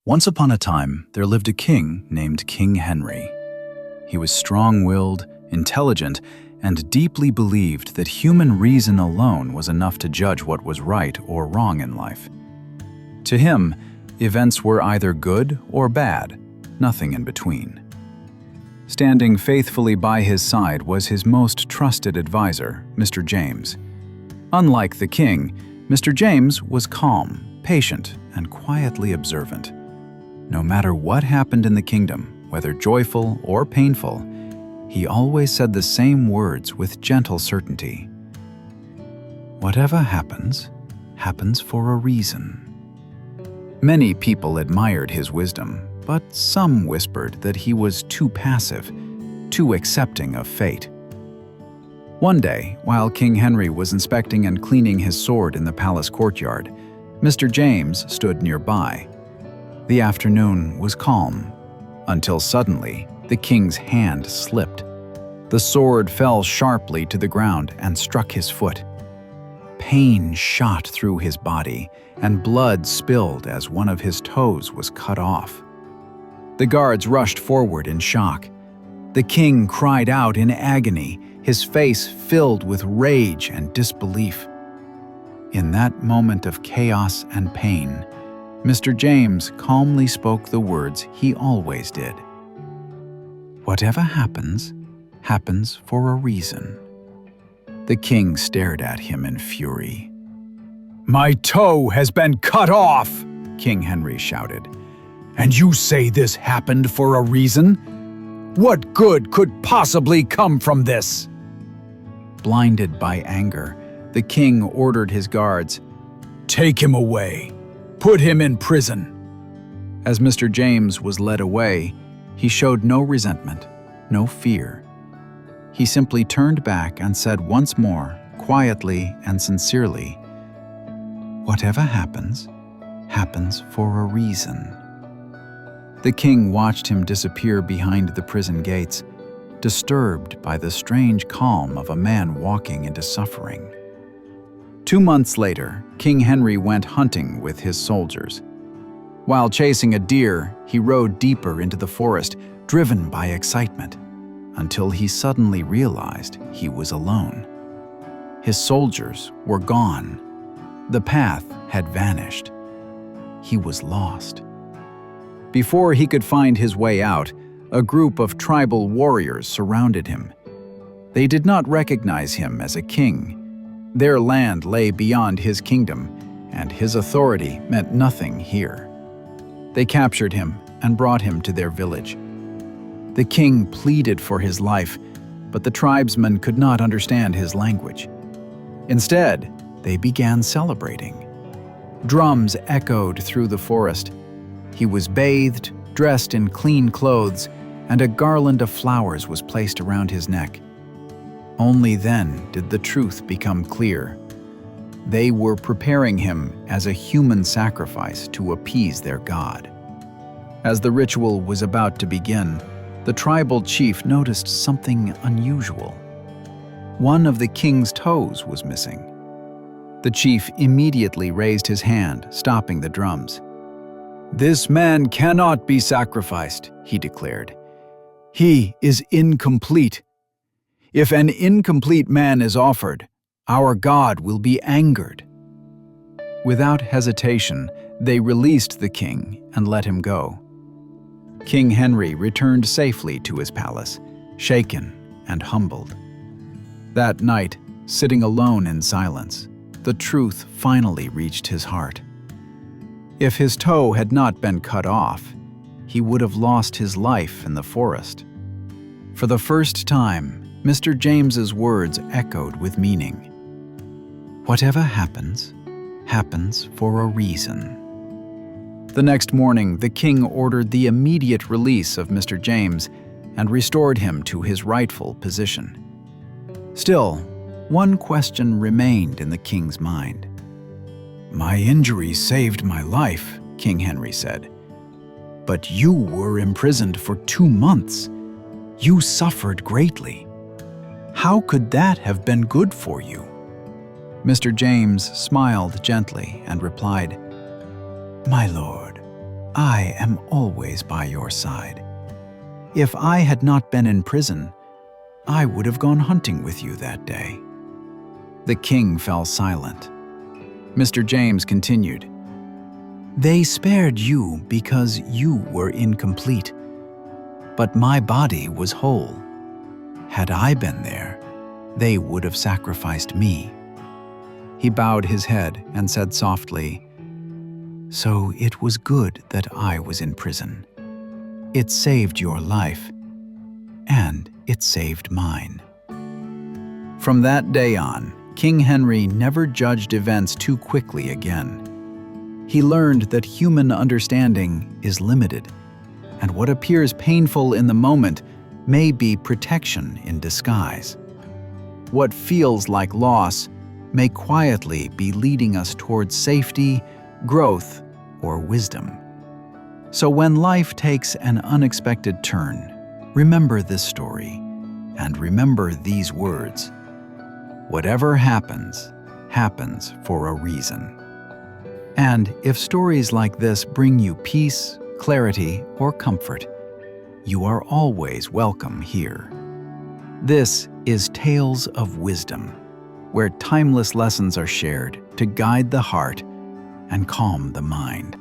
Once upon a time, there lived a king named King Henry. He was strong-willed, intelligent, and deeply believed that human reason alone was enough to judge what was right or wrong in life. To him, events were either good or bad, nothing in between. Standing faithfully by his side was his most trusted advisor, Mr. James. Unlike the king, Mr. James was calm, patient, and quietly observant. No matter what happened in the kingdom, whether joyful or painful, he always said the same words with gentle certainty. "Whatever happens, happens for a reason." Many people admired his wisdom, but some whispered that he was too passive, too accepting of fate. One day, while King Henry was inspecting and cleaning his sword in the palace courtyard, Mr. James stood nearby. The afternoon was calm, until suddenly the king's hand slipped. The sword fell sharply to the ground and struck his foot. Pain shot through his body, and blood spilled as one of his toes was cut off. The guards rushed forward in shock. The king cried out in agony, his face filled with rage and disbelief. In that moment of chaos and pain, Mr. James calmly spoke the words he always did. "Whatever happens, happens for a reason." The king stared at him in fury. "My toe has been cut off!" King Henry shouted. "And you say this happened for a reason? What good could possibly come from this?" Blinded by anger, the king ordered his guards, "Take him away. Put him in prison." As Mr. James was led away, he showed no resentment, no fear. He simply turned back and said once more, quietly and sincerely, "Whatever happens, happens for a reason." The king watched him disappear behind the prison gates, disturbed by the strange calm of a man walking into suffering. 2 months later, King Henry went hunting with his soldiers. While chasing a deer, he rode deeper into the forest, driven by excitement, until he suddenly realized he was alone. His soldiers were gone. The path had vanished. He was lost. Before he could find his way out, a group of tribal warriors surrounded him. They did not recognize him as a king. Their land lay beyond his kingdom, and his authority meant nothing here. They captured him and brought him to their village. The king pleaded for his life, but the tribesmen could not understand his language. Instead, they began celebrating. Drums echoed through the forest. He was bathed, dressed in clean clothes, and a garland of flowers was placed around his neck. Only then did the truth become clear. They were preparing him as a human sacrifice to appease their god. As the ritual was about to begin, the tribal chief noticed something unusual. One of the king's toes was missing. The chief immediately raised his hand, stopping the drums. "This man cannot be sacrificed," he declared. "He is incomplete. If an incomplete man is offered, our God will be angered." Without hesitation, they released the king and let him go. King Henry returned safely to his palace, shaken and humbled. That night, sitting alone in silence, the truth finally reached his heart. If his toe had not been cut off, he would have lost his life in the forest. For the first time, Mr. James's words echoed with meaning. "Whatever happens, happens for a reason." The next morning, the king ordered the immediate release of Mr. James and restored him to his rightful position. Still, one question remained in the king's mind. "My injury saved my life," King Henry said. "But you were imprisoned for 2 months. You suffered greatly. How could that have been good for you?" Mr. James smiled gently and replied, "My lord, I am always by your side. If I had not been in prison, I would have gone hunting with you that day." The king fell silent. Mr. James continued, "They spared you because you were incomplete, but my body was whole. Had I been there, they would have sacrificed me." He bowed his head and said softly, "So it was good that I was in prison. It saved your life, and it saved mine." From that day on, King Henry never judged events too quickly again. He learned that human understanding is limited, and what appears painful in the moment may be protection in disguise. What feels like loss may quietly be leading us towards safety, growth, or wisdom. So when life takes an unexpected turn, remember this story and remember these words: whatever happens, happens for a reason. And if stories like this bring you peace, clarity, or comfort, you are always welcome here. This is Tales of Wisdom, where timeless lessons are shared to guide the heart and calm the mind.